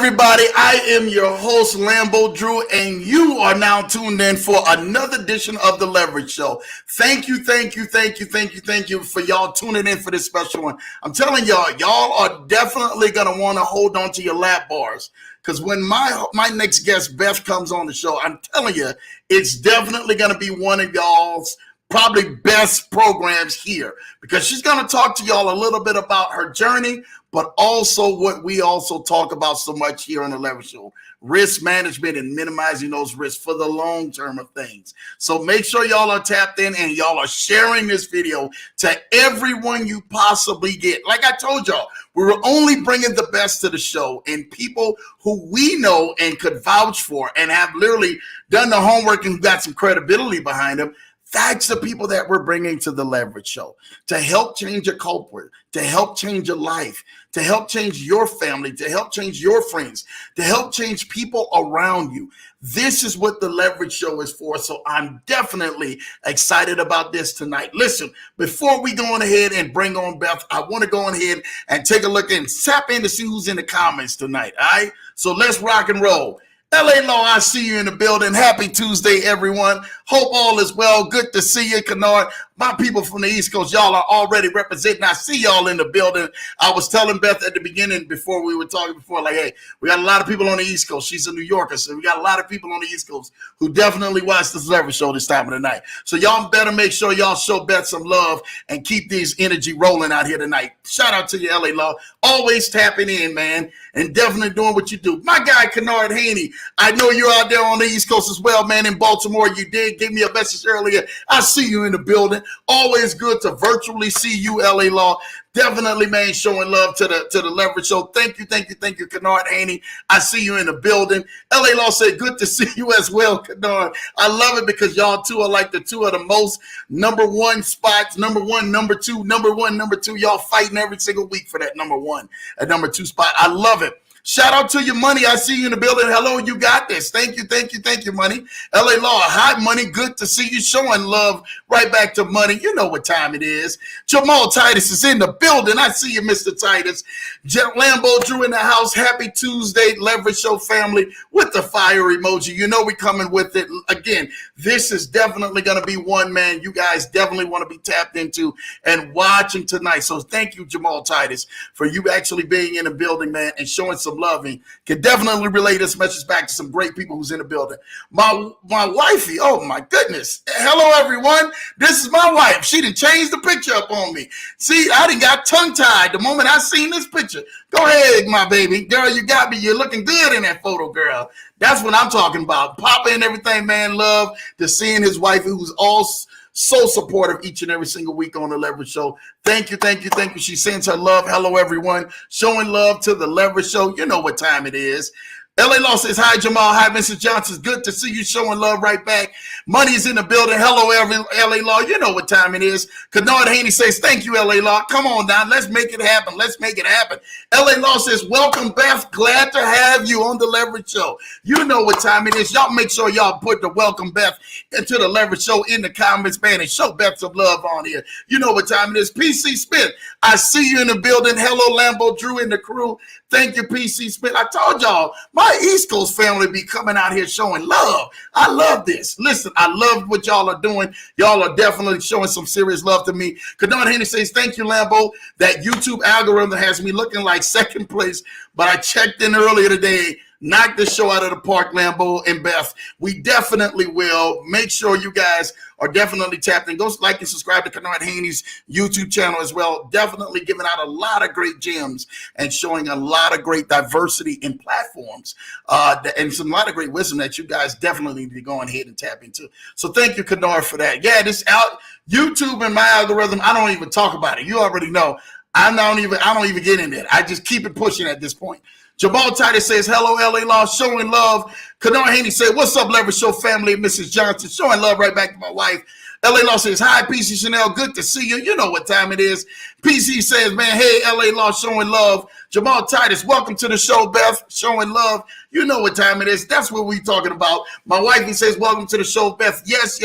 everybody? I am your host, Lambo Drew, and you are now tuned in for another edition of The Leverage Show. Thank you for y'all tuning in for this special one. I'm telling y'all are definitely going to want to hold on to your lap bars, because when my next guest, Beth, comes on the show, I'm telling you, it's definitely going to be one of y'all's probably best programs here, because she's going to talk to y'all a little bit about her journey, but also what we also talk about so much here on the Leverage Show: risk management and minimizing those risks for the long term of things. So make sure y'all are tapped in and y'all are sharing this video to everyone you possibly get. Like I told y'all, we were only bringing the best to the show and people who we know and could vouch for and have literally done the homework and got some credibility behind them. That's the people that we're bringing to the Leverage Show to help change your culprit, to help change your life, to help change your family, to help change your friends, to help change people around you. This is what the Leverage Show is for. So I'm definitely excited about this tonight. Listen, before we go on ahead and bring on Beth, I want to go on ahead and take a look and tap in to see who's in the comments tonight. All right, so let's rock and roll. LA Law, I see you in the building. Happy Tuesday, everyone. Hope all is well. Good to see you, Kennard. My people from the East Coast, y'all are already representing. I see y'all in the building. I was telling Beth at the beginning before we were talking before, like, hey, we got a lot of people on the East Coast. She's a New Yorker, so we got a lot of people on the East Coast who definitely watch this Leverage Show this time of the night. So y'all better make sure y'all show Beth some love and keep these energy rolling out here tonight. Shout out to you, LA Law. Always tapping in, man, and definitely doing what you do. My guy, Kennard Haney, I know you're out there on the East Coast as well, man. In Baltimore, you did give me a message earlier. I see you in the building. Always good to virtually see you, LA Law. Definitely, man, showing love to the Leverage Show. Thank you, Kennard Haney. I see you in the building. LA Law said, good to see you as well, Kennard. I love it because y'all two are like the two of the most number one spots, number one, number two. Y'all fighting every single week for that number one and number two spot. I love it. Shout out to your Money. I see you in the building. Hello, you got this. Thank you, Money. LA Law, hi, Money. Good to see you showing love right back to Money. You know what time it is. Jamal Titus is in the building. I see you, Mr. Titus. Lambo Drew in the house. Happy Tuesday, Leverage Show family with the fire emoji. You know we coming with it. Again, this is definitely going to be one, man, you guys definitely want to be tapped into and watching tonight. So thank you, Jamal Titus, for you actually being in the building, man, and showing some love, and can definitely relay this message back to some great people who's in the building. My wifey, oh my goodness. Hello, everyone. This is my wife. She done changed the picture up on me. See, I done got tongue-tied the moment I seen this picture. Go ahead, my baby. Girl, you got me. You're looking good in that photo, girl. That's what I'm talking about. Papa and everything, man. Love to seeing his wife, who's all so supportive each and every single week on the Leverage Show. Thank you. She sends her love. Hello, everyone. Showing love to the Leverage Show. You know what time it is. LA Law says, hi, Jamal. Hi, Mrs. Johnson. Good to see you showing love right back. Money's in the building. Hello, LA Law. You know what time it is. Kennard Haney says, thank you, LA Law. Come on down. Let's make it happen. LA Law says, welcome, Beth. Glad to have you on the Leverage Show. You know what time it is. Y'all make sure y'all put the welcome Beth into the Leverage Show in the comments, man, and show Beth some love on here. You know what time it is. PC Smith, I see you in the building. Hello, Lambo Drew and the crew. Thank you, PC Smith. I told y'all, my East Coast family be coming out here showing love. I love this. Listen, I love what y'all are doing. Y'all are definitely showing some serious love to me. Kennard Haney says, thank you, Lambo. That YouTube algorithm has me looking like second place, but I checked in earlier today. Knock this show out of the park, Lambo and Beth. We definitely will. Make sure you guys are definitely tapped in. Go like and subscribe to Kennard Haney's YouTube channel as well. Definitely giving out a lot of great gems and showing a lot of great diversity in platforms and some lot of great wisdom that you guys definitely need to go ahead and tap into. So thank you, Kennard, for that. Yeah, this out YouTube and my algorithm, I don't even talk about it. You already know. I don't even get in it. I just keep it pushing at this point. Jamal Titus says, hello, LA Law, showing love. Kennard Haney said, what's up, Leverage Show family? Mrs. Johnson, showing love right back to my wife. LA Law says, hi, PC Chanel, good to see you. You know what time it is. PC says, man, hey, LA Law, showing love. Jamal Titus, welcome to the show, Beth, showing love. You know what time it is. That's what we're talking about. My wife, he says, welcome to the show, Beth. Yes.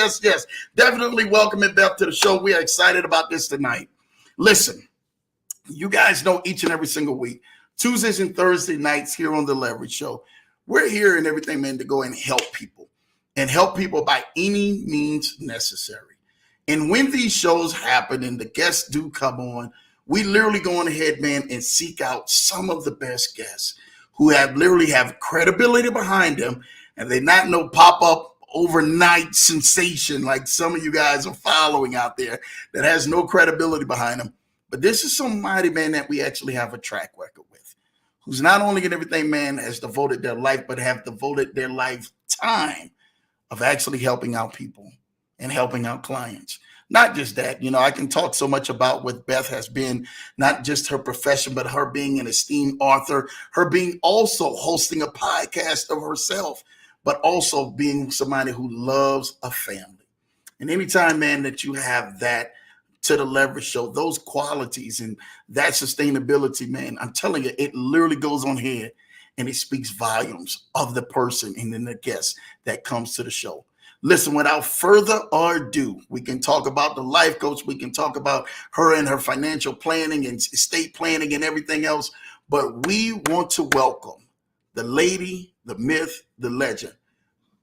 Definitely welcoming Beth to the show. We are excited about this tonight. Listen, you guys know each and every single week, Tuesdays and Thursday nights here on the Leverage Show. We're here and everything, man, to go and help people by any means necessary. And when these shows happen and the guests do come on, we literally go on ahead, man, and seek out some of the best guests who have literally have credibility behind them, and they're not no pop-up overnight sensation like some of you guys are following out there that has no credibility behind them. But this is somebody, man, that we actually have a track record with, who's not only in everything, man, has devoted their life, but have devoted their lifetime of actually helping out people and helping out clients. Not just that, I can talk so much about what Beth has been, not just her profession, but her being an esteemed author, her being also hosting a podcast of herself, but also being somebody who loves a family. And anytime, man, that you have that to the Leverage Show, those qualities and that sustainability, man, I'm telling you, it literally goes on here and it speaks volumes of the person and then the guest that comes to the show. Listen, without further ado, we can talk about the life coach. We can talk about her and her financial planning and estate planning and everything else. But we want to welcome the lady, the myth, the legend,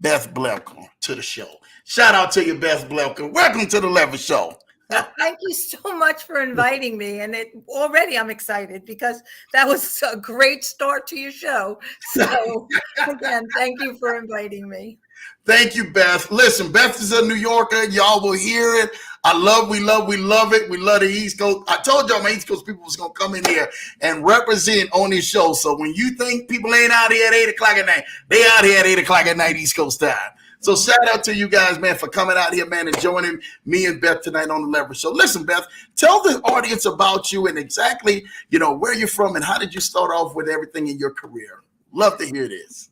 Beth Blecker, to the show. Shout out to you, Beth Blecker. Welcome to the Leverage Show. Thank you so much for inviting me. And already I'm excited because that was a great start to your show. So again, thank you for inviting me. Thank you, Beth. Listen, Beth is a New Yorker. Y'all will hear it. We love it. We love the East Coast. I told y'all my East Coast people was going to come in here and represent on this show. So when you think people ain't out here at 8 o'clock at night, they out here at 8 o'clock at night East Coast time. So shout out to you guys, man, for coming out here, man, and joining me and Beth tonight on the Leverage Show. Listen, Beth, tell the audience about you and exactly, where you're from and how did you start off with everything in your career? Love to hear this.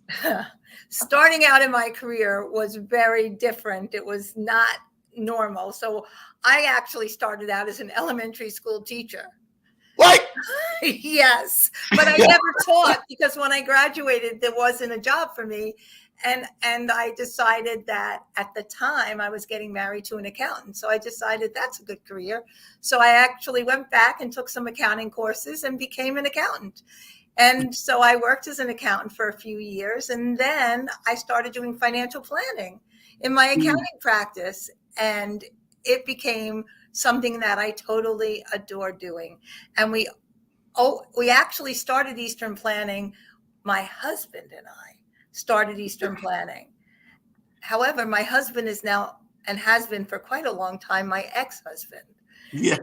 Starting out in my career was very different. It was not normal. So I actually started out as an elementary school teacher. What? Yes, but I never taught because when I graduated, there wasn't a job for me. And I decided that at the time I was getting married to an accountant. So I decided that's a good career. So I actually went back and took some accounting courses and became an accountant. And so I worked as an accountant for a few years. And then I started doing financial planning in my accounting practice. And it became something that I totally adore doing. And we actually started Eastern Planning, my husband and I started Eastern Planning. However, my husband is now and has been for quite a long time my ex-husband. Yeah.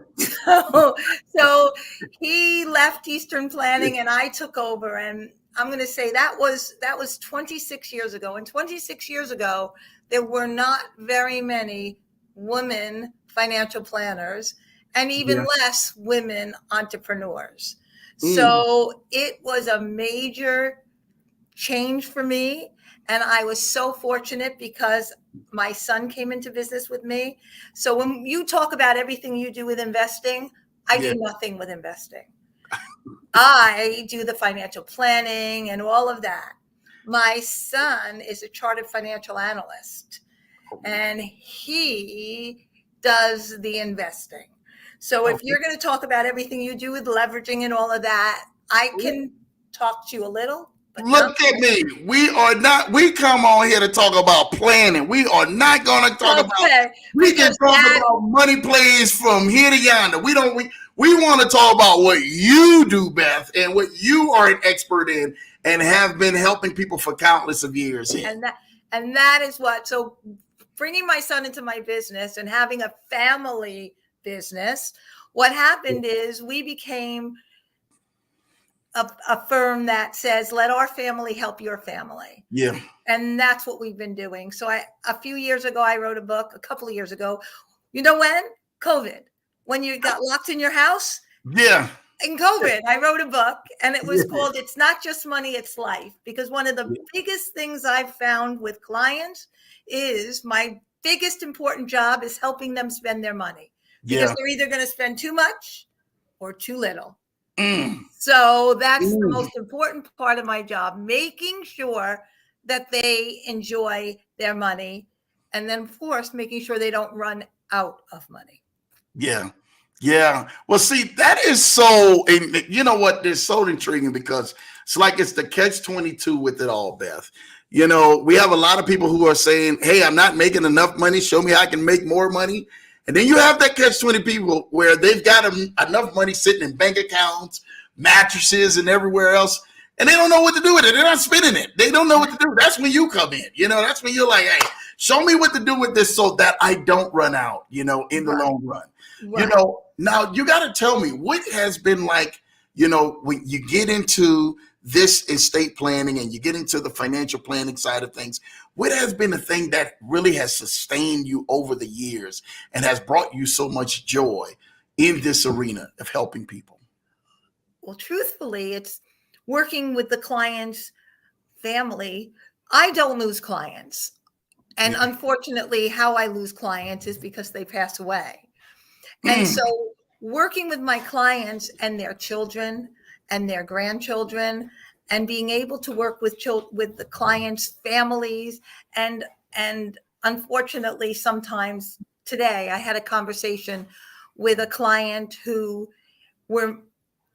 So he left Eastern Planning and I took over. And I'm going to say that was 26 years ago. And 26 years ago, there were not very many women financial planners and even less women entrepreneurs. So it was a major change for me. And I was so fortunate because my son came into business with me. So when you talk about everything you do with investing, I do nothing with investing. I do the financial planning and all of that. My son is a chartered financial analyst and he does the investing. So if you're going to talk about everything you do with leveraging and all of that, I can talk to you a little. Look at me. We come on here to talk about planning. We are not going to talk about, we can talk about money plays from here to yonder. We want to talk about what you do, Beth, and what you are an expert in and have been helping people for countless of years. And that is what, so bringing my son into my business and having a family business, what happened is we became a firm that says, let our family help your family. Yeah. And that's what we've been doing. So a few years ago, I wrote a book, a couple of years ago. You know when? COVID. When you got locked in your house? Yeah. In COVID, I wrote a book and it was called It's Not Just Money, It's Life. Because one of the biggest things I've found with clients is my biggest important job is helping them spend their money. Because they're either going to spend too much or too little. So that's the most important part of my job, making sure that they enjoy their money. And then, of course, making sure they don't run out of money. Yeah. Yeah. Well, see, that is so, and you know what? It's so intriguing because it's like it's the catch 22 with it all, Beth. You know, we have a lot of people who are saying, hey, I'm not making enough money. Show me how I can make more money. And then you have that catch 20 people where they've got enough money sitting in bank accounts, mattresses, and everywhere else. And they don't know what to do with it. They're not spending it. They don't know what to do. That's when you come in. You know, that's when you're like, hey, show me what to do with this so that I don't run out, you know, in the Right. long run. You Right. know, now you got to tell me what has been like, you know, when you get into this estate planning and you get into the financial planning side of things, what has been the thing that really has sustained you over the years and has brought you so much joy in this arena of helping people? Well, truthfully, it's working with the client's family. I don't lose clients. And Yeah. unfortunately, how I lose clients is because they pass away. And Mm, so working with my clients and their children and their grandchildren and being able to work with with the clients' families and unfortunately sometimes today I had a conversation with a client who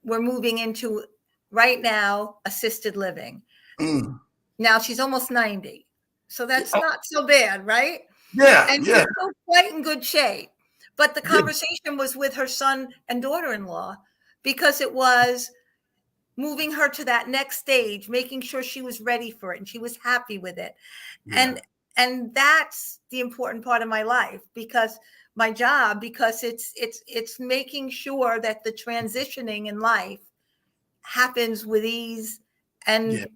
we're moving into right now assisted living. mm. Now she's almost 90. So Yeah, that's oh, not so bad, right? yeah, And yeah, she's still quite in good shape. But the yeah, conversation was with her son and daughter-in-law because it was moving her to that next stage, making sure she was ready for it and she was happy with it. yeah, And that's the important part of my life because my job because it's making sure that the transitioning in life happens with ease yeah. and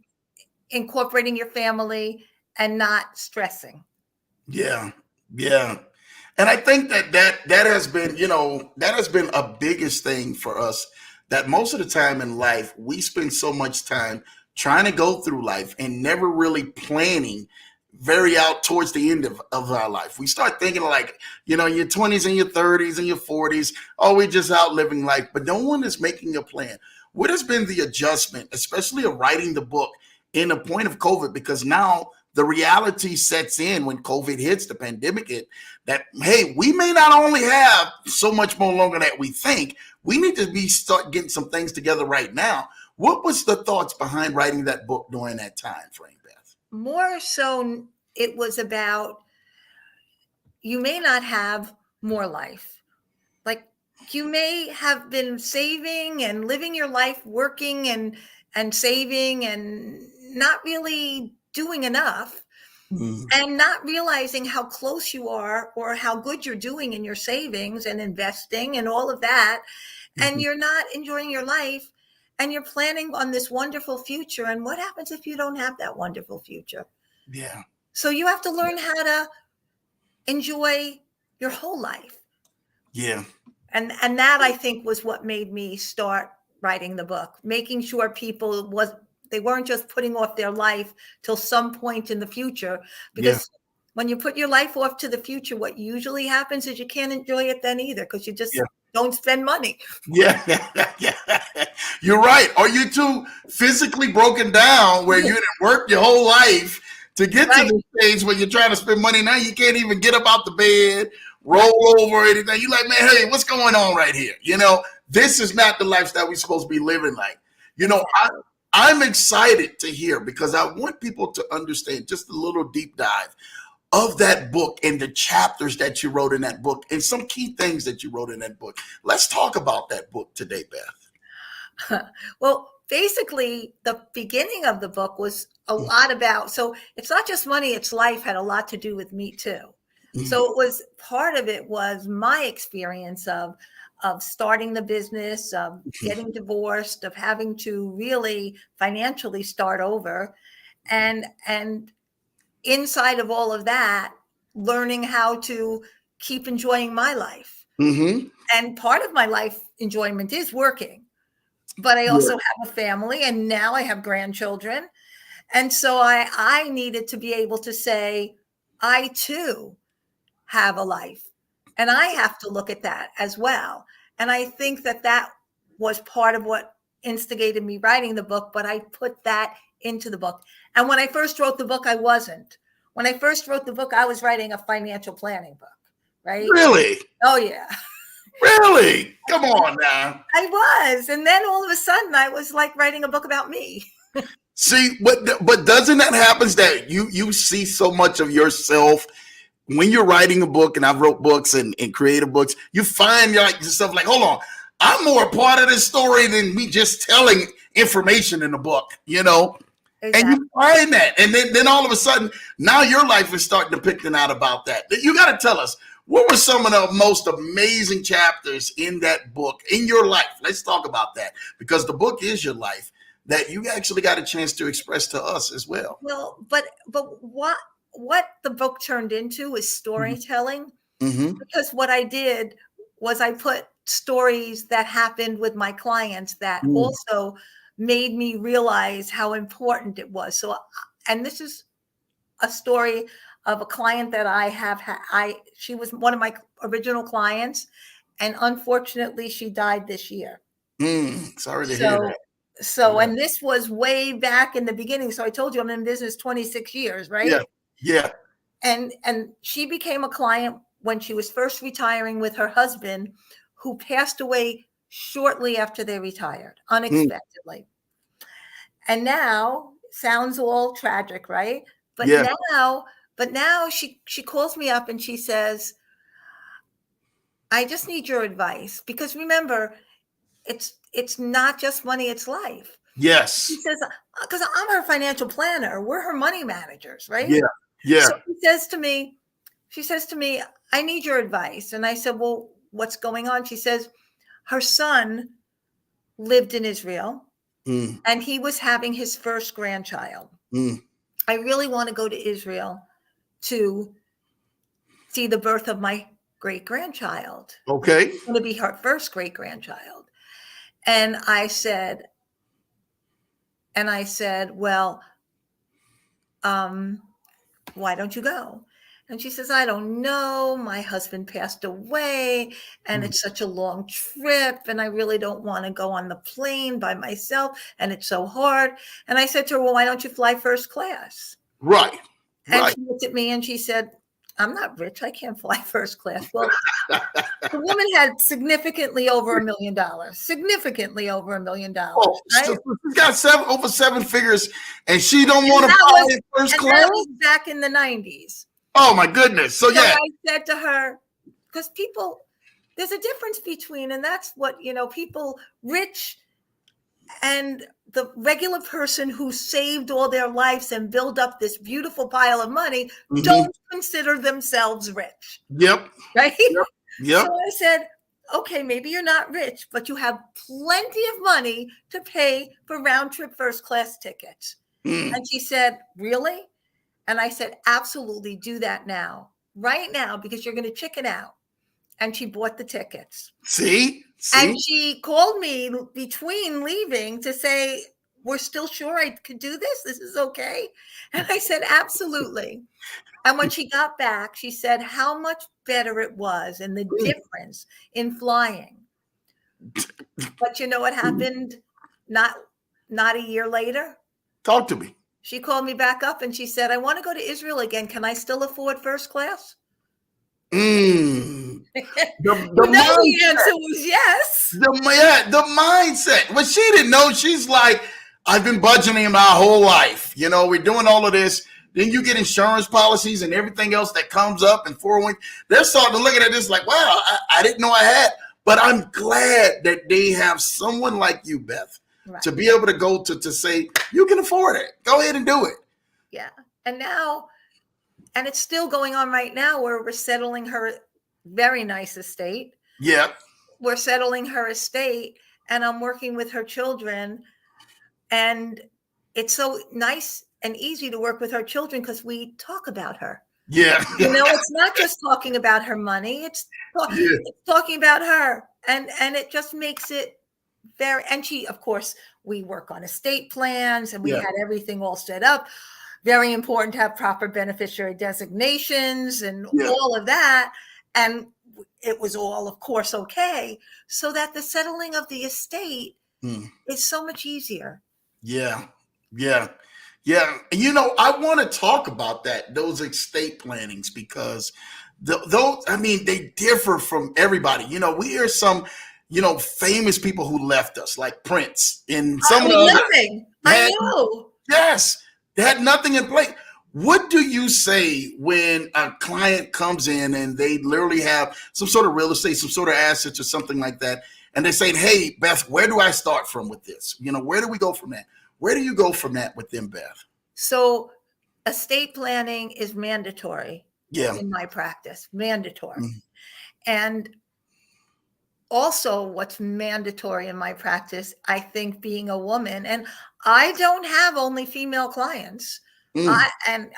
incorporating your family and not stressing. Yeah, yeah. And I think that has been, you know, that has been a biggest thing for us. That most of the time in life, we spend so much time trying to go through life and never really planning very out towards the end of our life. We start thinking like, you know, in your 20s and your 30s and your 40s, oh, we just out living life, but no one is making a plan. What has been the adjustment, especially of writing the book in a point of COVID? Because now the reality sets in when COVID hits, the pandemic hit, that hey, we may not only have so much more longer that we think, we need to be start getting some things together right now. What was the thoughts behind writing that book during that time frame, Beth? More so, it was about you may not have more life. Like you may have been saving and living your life, working and saving and not really doing enough Mm, and not realizing how close you are or how good you're doing in your savings and investing and all of that. And mhm. you're not enjoying your life and you're planning on this wonderful future. And what happens if you don't have that wonderful future? Yeah, So you have to learn how to enjoy your whole life. yeah, And that I think was what made me start writing the book, making sure people was they weren't just putting off their life till some point in the future. yeah, Because when you put your life off to the future, what usually happens is you can't enjoy it then either because you yeah. just don't spend money. Yeah, yeah. You're right. Or you too physically broken down where you didn't work your whole life to get to Right, the stage where you're trying to spend money. Now you can't even get up out the bed, right. roll over or anything. You're like, man, hey, what's going on right here? You know, this is not the lifestyle we're supposed to be living like. You know, Exactly. I'm excited to hear because I want people to understand just a little deep dive of that book and the chapters that you wrote in that book and some key things that you wrote in that book. Let's talk about that book today, Beth. Well, basically, the beginning of the book was a lot about, so it's not just money, it's life had a lot to do with me too. Mm, So it was part of it was my experience of starting the business, of getting divorced, of having to really financially start over, and inside of all of that, learning how to keep enjoying my life. mm-hmm. And part of my life enjoyment is working, but I Yeah, also have a family and now I have grandchildren. And so I needed to be able to say, I too have a life and I have to look at that as well. And I think that that was part of what instigated me writing the book, but I put that into the book. And when I first wrote the book, I wasn't. When I first wrote the book, I was writing a financial planning book, right? really? Oh, yeah. Really? Come on now. I was. And then all of a sudden I was like writing a book about me. See, but doesn't that happen that you see so much of yourself when you're writing a book, and I've wrote books and creative books, you find like yourself like, hold on, I'm more a part of this story than me just telling information in the book, you know? And Exactly. you find that. And then all of a sudden, now your life is starting to picking out about that. You got to tell us, what were some of the most amazing chapters in that book in your life? Let's talk about that, because the book is your life that you actually got a chance to express to us as well. Well, but what the book turned into is storytelling, Mm-hmm. because what I did was I put stories that happened with my clients that Mm. also made me realize how important it was. So, and this is a story of a client that I have had. She was one of my original clients, and unfortunately, she died this year. Sorry to hear So, that. Yeah. and this was way back in the beginning. So I told you I'm in business 26 years, Yeah. right? Yeah. And she became a client when she was first retiring with her husband, who passed away shortly after they retired, Mm. unexpectedly. And now, sounds all tragic, right? But Yeah. now she calls me up and she says, I just need your advice, because remember, it's not just money, it's life. She Yes. says, because I'm her financial planner, we're her money managers, right? Yeah. Yeah. So she says to me, I need your advice. And I said, well, what's going on? She says, her son lived in Israel Mm. and he was having his first grandchild. Mm. I really want to go to Israel to see the birth of my great grandchild. Okay. It's going to be her first great grandchild. And I said, well, why don't you go? And she says, I don't know. My husband passed away and Mm. it's such a long trip. And I really don't want to go on the plane by myself. And it's so hard. And I said to her, well, why don't you fly first class? Right. And Right. she looked at me and she said, I'm not rich. I can't fly first class. Well, the woman had significantly over $1 million, significantly over $1 million, Oh, right? so she's got over seven figures, and she don't And want to that fly was in first and class. that was back in the 90s. Oh my goodness! So So yeah, I said to her, because people, there's a difference between, and that's what, people rich and the regular person who saved all their lives and built up this beautiful pile of money mm-hmm. don't consider themselves rich, Yep, right? yep, So yep. I said, okay, maybe you're not rich, but you have plenty of money to pay for round trip first class tickets. Mm. And she said, really? And I said, absolutely, do that now, right now, because you're going to chicken out. And she bought the tickets. See, And she called me between leaving to say, we're still sure I could do this. This is okay. And I said, absolutely. And when she got back, she said how much better it was and the difference in flying. But you know what happened? Not a year later? Talk to me. She called me back up and she said, I want to go to Israel again. Can I still afford first class? Mm. The The mindset. answer was yes. The mindset. But she didn't know. She's like, I've been budgeting my whole life. You know, we're doing all of this. Then you get insurance policies and everything else that comes up and 401. They're starting to look at this like, wow, I didn't know I had. But I'm glad that they have someone like you, Beth, Right. to be able to go to say, you can afford it. Go ahead and do it. Yeah. And it's still going on right now where we're settling her very nice estate. Yeah. We're settling her estate and I'm working with her children. And it's so nice and easy to work with her children because we talk about her. Yeah. It's not just talking about her money. It's talking about her. And it just makes it very, and she, of course, we work on estate plans and we had everything all set up. Very important to have proper beneficiary designations and all of that. And it was all, of course, okay. So that the settling of the estate is so much easier. Yeah. Yeah. Yeah, you know, I want to talk about that, those estate plannings, because those, I mean, they differ from everybody. You know, we hear some, famous people who left us, like Prince, and some of With the other nothing. I had, know. yes, they had nothing in place. What do you say when a client comes in and they literally have some sort of real estate, some sort of assets or something like that, and they say, "Hey, Beth, where do I start from with this? Where do we go from that? Where do you go from that with them, Beth?" So estate planning is mandatory Yeah. in my practice, mandatory. Mm. And also what's mandatory in my practice, I think, being a woman, and I don't have only female clients. Mm.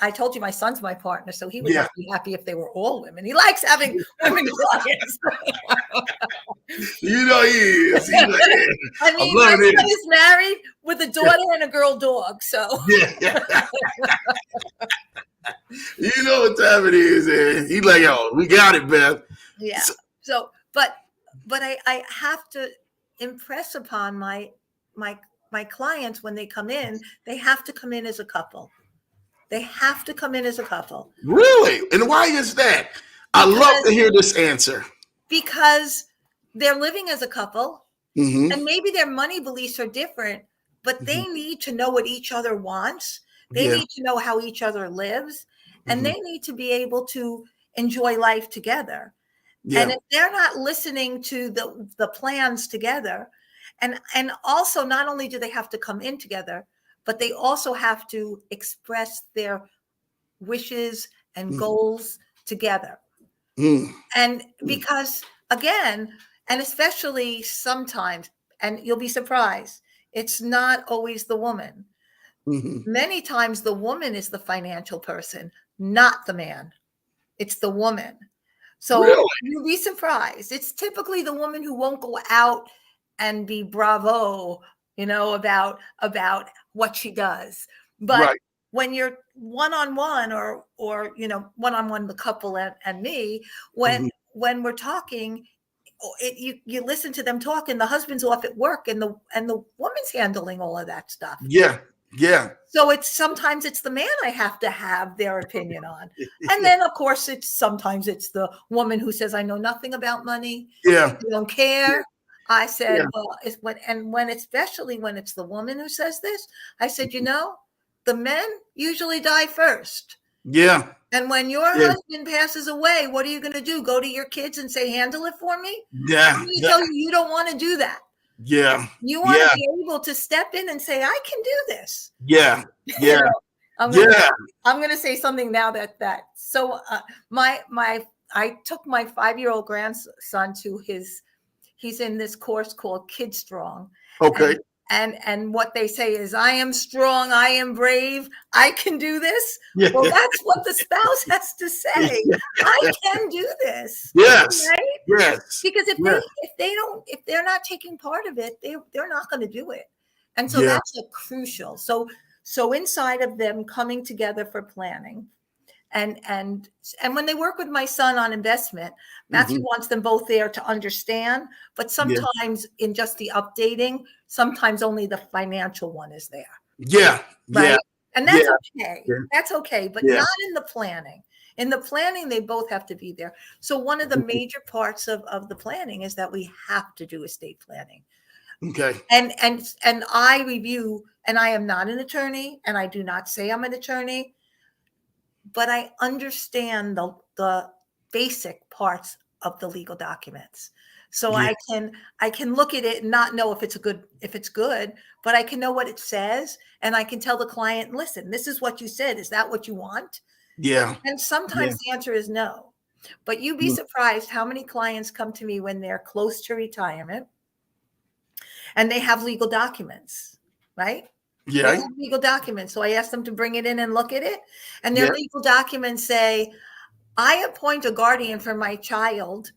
I told you my son's my partner, so he would Yeah. not be happy if they were all women. He likes having women clients. You know he is. He's like, yeah, I I'm mean, my loving son it. is married with a daughter and a girl dog. So Yeah. You know what time it is, and he's like, "Oh, we got it, Beth." yeah. So, So but I have to impress upon my my clients when they come in, they have to come in as a couple. They have to come in as a couple really? And why is that? I love to because hear this answer. because they're living as a couple, Mm-hmm. and maybe their money beliefs are different, but Mm-hmm. they need to know what each other wants. They Yeah. need to know how each other lives, and Mm-hmm. they need to be able to enjoy life together. And Yeah. if they're not listening to the plans together, and also not only do they have to come in together, but they also have to express their wishes and Mm-hmm. goals together. And because again, and especially sometimes, and you'll be surprised, it's not always the woman. Mm-hmm. Many times the woman is the financial person, not the man. It's the woman. So Really? you'll be surprised. It's typically the woman who won't go out and be bravo, about what she does. But Right. when you're one on one, or one on one, the couple and me, when Mm-hmm. when we're talking, you listen to them talk, and the husband's off at work, and the woman's handling all of that stuff. Yeah. Yeah. So sometimes it's the man I have to have their opinion on. And then of course sometimes it's the woman who says, "I know nothing about money. Yeah. I don't care." I said, Yeah. well, especially when it's the woman who says this, I said, the men usually die first. Yeah. And when your Yeah. husband passes away, what are you going to do? Go to your kids and say, "Handle it for me"? I'm Yeah. going to tell you, you don't want to do that. Yeah. You want to Yeah. be able to step in and say, "I can do this." Yeah. Yeah. I'm gonna, Yeah. I'm gonna say something now so I took my 5-year-old grandson to he's in this course called Kid Strong. Okay. And what they say is, "I am strong, I am brave, I can do this." Yeah. Well, that's what the spouse has to say. I can do this. Yes. Right? Yes. Because Yeah. if they're not taking part of it, they're not going to do it. And so Yeah. that's a crucial. So inside of them coming together for planning, and when they work with my son on investment, Matthew Mm-hmm. wants them both there to understand, but Yeah. sometimes in just the updating, sometimes only the financial one is there. Yeah. Yeah. Right. And Yeah. that's okay. Yeah. That's okay, but Yeah. not in the planning. In the planning, they both have to be there. So one of the major parts of the planning is that we have to do estate planning. Okay. And I review, and I am not an attorney, and I do not say I'm an attorney, but I understand the basic parts of the legal documents. So Yeah. I can look at it and not know if it's good, but I can know what it says, and I can tell the client, "Listen, this is what you said. Is that what you want?" Yeah. And Yeah. sometimes the answer is no. But you'd be surprised how many clients come to me when they're close to retirement and they have legal documents, right? They Yeah. have legal documents. So I ask them to bring it in and look at it. And their Yeah. legal documents say, "I appoint a guardian for my child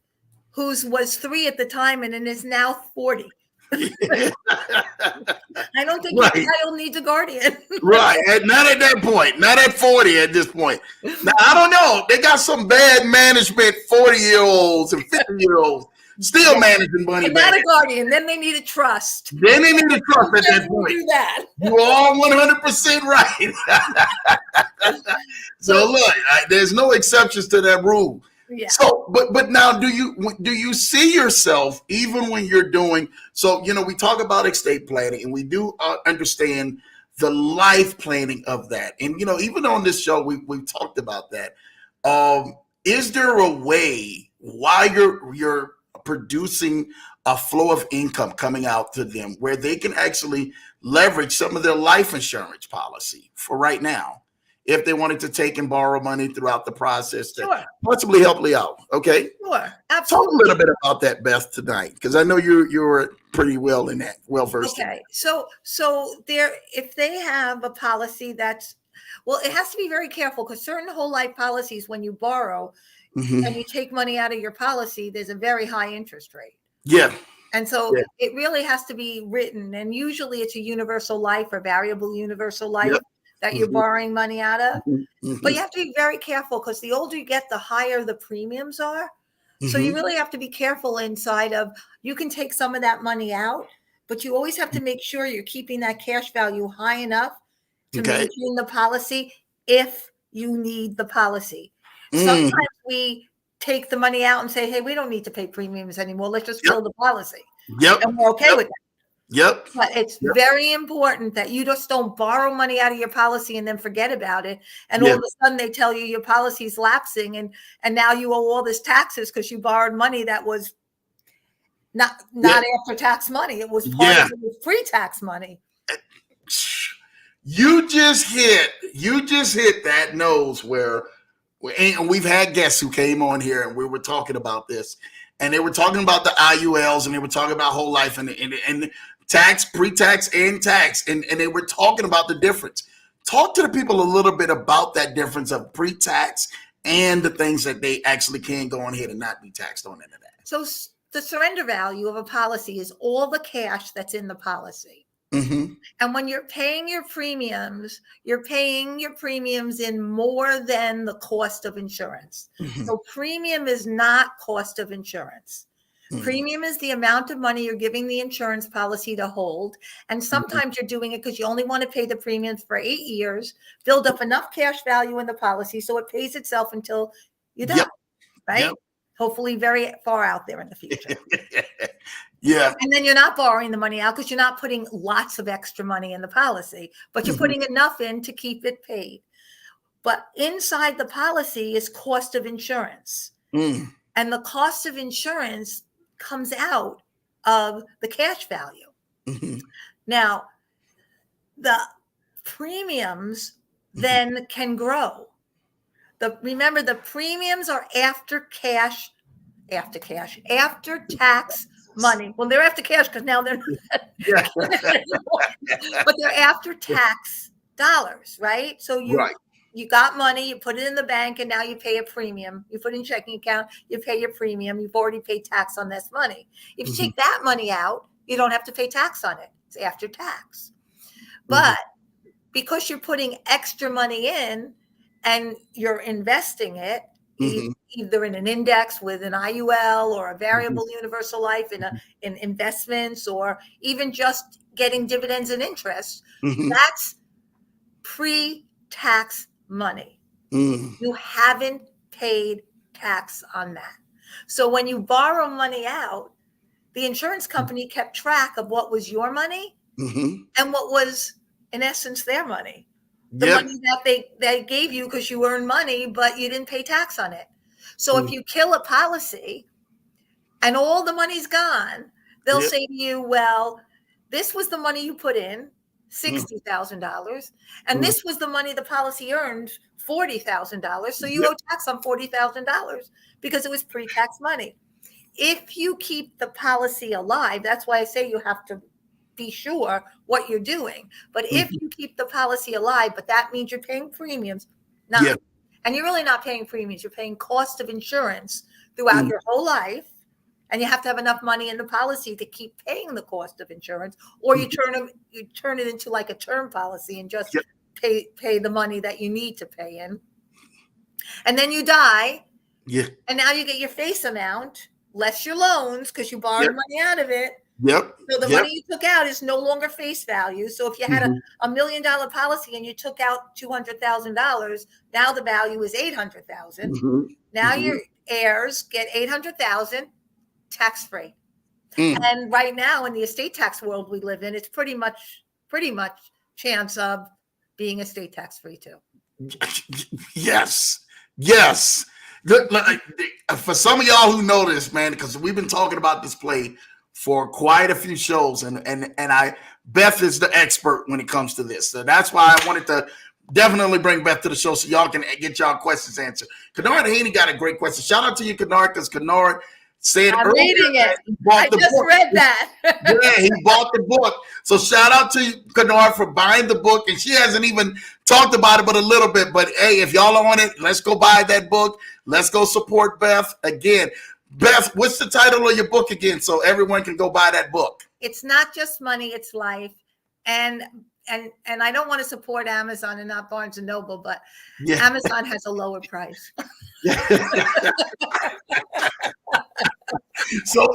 who was 3 at the time and is now 40. I don't think your Right. child needs a guardian." Right. Not at that point. Not at 40 at this point. Now, I don't know. They got some bad management 40-year-olds and 50-year-olds. Still managing money And back. not a guardian. Then they need a trust. Then they need a trust at that We'll point. do that. You are 100% right. So look, there's no exceptions to that rule. Yeah. So, but now, do you see yourself even when you're doing so? We talk about estate planning, and we do understand the life planning of that. And even on this show, we've talked about that. Is there a way while you're producing a flow of income coming out to them where they can actually leverage some of their life insurance policy for right now, if they wanted to take and borrow money throughout the process to possibly help you out? Okay. Sure. Absolutely. Talk a little bit about that, Beth, tonight, because I know you're pretty well in that, well versed in that. So if they have a policy it has to be very careful, because certain whole life policies, when you borrow and you take money out of your policy, there's a very high interest rate. Yeah. And so it really has to be written. And usually it's a universal life or variable universal life that you're borrowing money out of. But you have to be very careful, because the older you get, the higher the premiums are. So you really have to be careful inside of, you can take some of that money out, but you always have to make sure you're keeping that cash value high enough to maintain the policy if you need the policy. Sometimes we take the money out and say, hey, we don't need to pay premiums anymore. Let's just fill the policy. And we're okay with that. But it's very important that you just don't borrow money out of your policy and then forget about it. And all of a sudden they tell you your policy is lapsing, and now you owe all this taxes because you borrowed money that was not after tax money. It was part of the pre-tax money. You just hit that nose where, and we've had guests who came on here and we were talking about this, and they were talking about the IULs, and they were talking about whole life and tax, pre-tax, and tax, and they were talking about the difference. Talk to the people a little bit about that difference of pre-tax and the things that they actually can go on ahead and not be taxed on into that. So the surrender value of a policy is all the cash that's in the policy. And when you're paying your premiums in more than the cost of insurance. So premium is not cost of insurance. Premium is the amount of money you're giving the insurance policy to hold. And sometimes you're doing it because you only want to pay the premiums for 8 years, build up enough cash value in the policy so it pays itself until you die, right? Hopefully very far out there in the future. And then you're not borrowing the money out because you're not putting lots of extra money in the policy, but you're putting enough in to keep it paid. But inside the policy is cost of insurance. And the cost of insurance comes out of the cash value. Now, the premiums then can grow. Remember, the premiums are after tax money. Well, they're after cash because now they're not, but they're after tax dollars, right? So you got money, you put it in the bank, and now you pay a premium. You put in checking account, you pay your premium. You've already paid tax on this money. If you take that money out, you don't have to pay tax on it. It's after tax. But because you're putting extra money in and you're investing it, either in an index with an IUL or a variable universal life in investments, or even just getting dividends and interest, that's pre-tax money. You haven't paid tax on that. So when you borrow money out, the insurance company kept track of what was your money and what was, in essence, their money. The money that they gave you because you earned money, but you didn't pay tax on it. So if you kill a policy and all the money's gone, they'll say to you, well, this was the money you put in, $60,000, and this was the money the policy earned, $40,000. So you owe tax on $40,000 because it was pre-tax money. If you keep the policy alive, that's why I say you have to be sure what you're doing. But if you keep the policy alive, but that means you're paying premiums, and you're really not paying premiums, you're paying cost of insurance throughout your whole life, and you have to have enough money in the policy to keep paying the cost of insurance, or you turn it into like a term policy and just pay the money that you need to pay in. And then you die, and now you get your face amount less your loans because you borrowed money out of it. Yep. So the money you took out is no longer face value. So if you had a $1 million policy and you took out $200,000, now the value is $800,000. Now your heirs get $800,000 tax free. And right now in the estate tax world we live in, it's pretty much chance of being estate tax free too. Yes. Good. For some of y'all who know this, man, because we've been talking about this play for quite a few shows, and Beth is the expert when it comes to this. So that's why I wanted to definitely bring Beth to the show so y'all can get y'all questions answered. Kennard Haney got a great question. Shout out to you, Kennard, because Kennard said I'm earlier reading it. I just book. read that. Yeah, he bought the book. So shout out to Kennard for buying the book. And she hasn't even talked about it but a little bit. But hey, if y'all are on it, let's go buy that book. Let's go support Beth. Again, Beth, what's the title of your book again so everyone can go buy that book? It's Not Just Money, It's Life. And I don't want to support Amazon and not Barnes & Noble, but Amazon has a lower price. So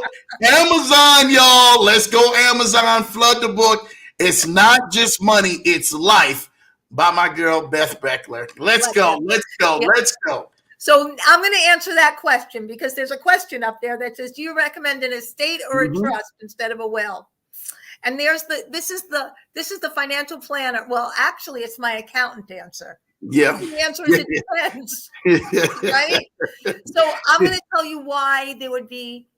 Amazon, y'all, let's go Amazon, flood the book. It's Not Just Money, It's Life by my girl, Beth Blecker. Let's go. So I'm going to answer that question because there's a question up there that says, do you recommend an estate or a trust instead of a will? And this is the financial planner. Well, actually, it's my accountant answer. Yeah. The answer is it depends. Right? So I'm going to tell you why there would be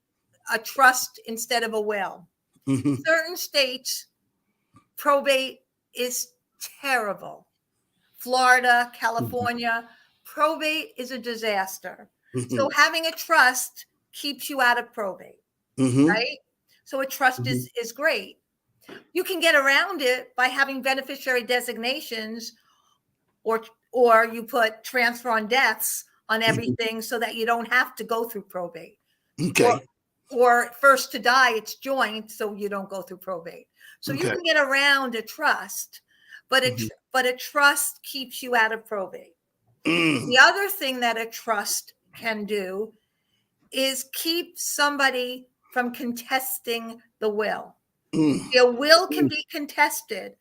a trust instead of a will. Certain states, probate is terrible. Florida, California, probate is a disaster. So having a trust keeps you out of probate, right? So a trust is great. You can get around it by having beneficiary designations, or you put transfer on deaths on everything so that you don't have to go through probate. Okay. Or first to die, it's joint, so you don't go through probate. So you can get around a trust, but a trust keeps you out of probate. The other thing that a trust can do is keep somebody from contesting the will. Your will can be contested.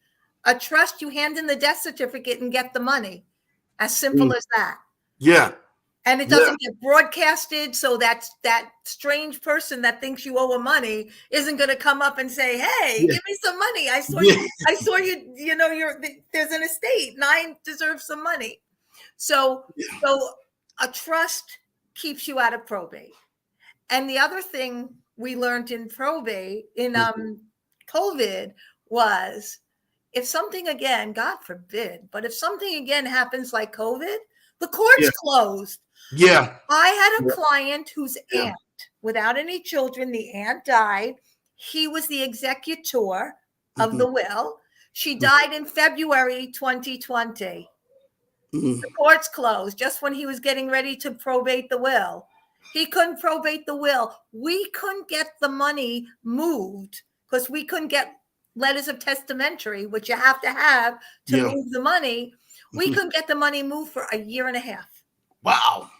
A trust, you hand in the death certificate and get the money. As simple as that. Yeah. And it doesn't get broadcasted, so that strange person that thinks you owe him money isn't going to come up and say, "Hey, give me some money. I saw you. You know, there's an estate, and I deserve some money." So a trust keeps you out of probate. And the other thing we learned in probate in COVID was, if something again, God forbid, but if something again happens like COVID, the court's closed. Yeah. I had a client whose aunt, without any children, the aunt died. He was the executor of the will. She died in February 2020. The court's closed just when he was getting ready to probate the will. He couldn't probate the will. We couldn't get the money moved because we couldn't get letters of testamentary, which you have to move the money. We couldn't get the money moved for a year and a half. Wow.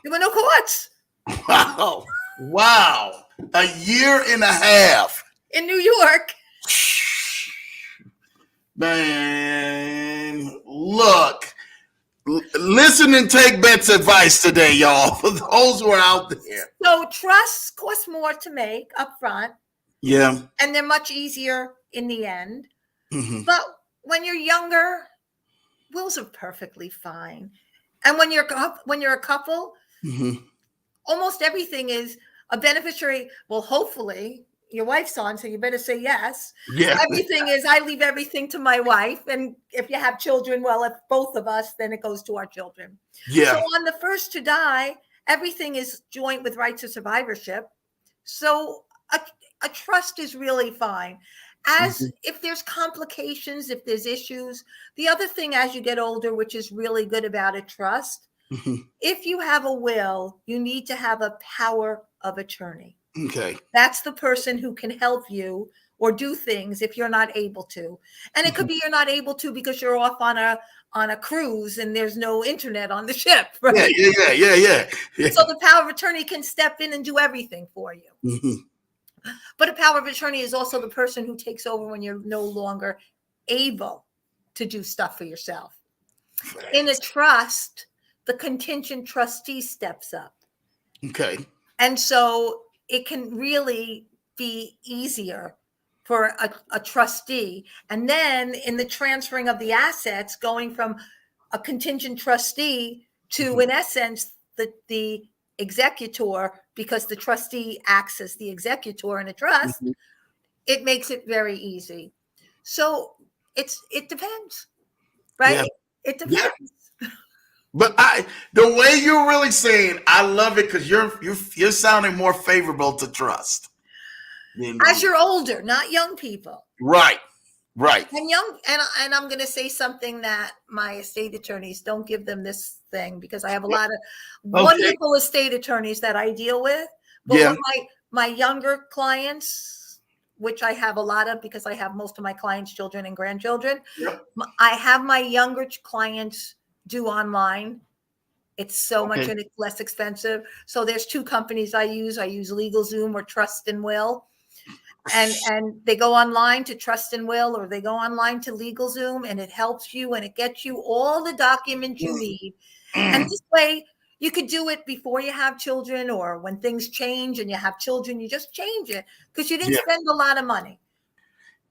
There were no courts. Wow. A year and a half. In New York. Man, look. Listen and take Beth's advice today, y'all. For those who are out there. So trusts cost more to make up front. Yeah. And they're much easier in the end. But when you're younger, wills are perfectly fine. And when you're a couple, almost everything is a beneficiary. Well, hopefully your wife's on, so you better say yes. Yeah. Everything is, I leave everything to my wife. And if you have children, well, if both of us, then it goes to our children. Yeah. So on the first to die, everything is joint with rights of survivorship. So a trust is really fine. As if there's complications, if there's issues. The other thing as you get older, which is really good about a trust, if you have a will, you need to have a power of attorney. Okay. That's the person who can help you or do things if you're not able to. And it could be you're not able to because you're off on a cruise and there's no internet on the ship. Right? Yeah. So the power of attorney can step in and do everything for you. Mm-hmm. But a power of attorney is also the person who takes over when you're no longer able to do stuff for yourself. In a trust, the contingent trustee steps up. Okay. And so it can really be easier for a trustee. And then in the transferring of the assets, going from a contingent trustee to, in essence, the executor, because the trustee acts as the executor in a trust, it makes it very easy. So it depends, right? Yeah. It depends. Yeah. But the way you're really saying, I love it because you're sounding more favorable to trust. As you're older, not young people. Right. Right. And young, and I'm going to say something that my estate attorneys, don't give them this thing, because I have a lot of wonderful estate attorneys that I deal with. But when my younger clients, which I have a lot of because I have most of my clients' children and grandchildren, I have my younger clients do online. It's so much less expensive. So there's two companies I use. I use LegalZoom or Trust and Will. And they go online to Trust and Will, or they go online to LegalZoom, and it helps you and it gets you all the documents you need. And this way you could do it before you have children, or when things change and you have children, you just change it because you didn't spend a lot of money.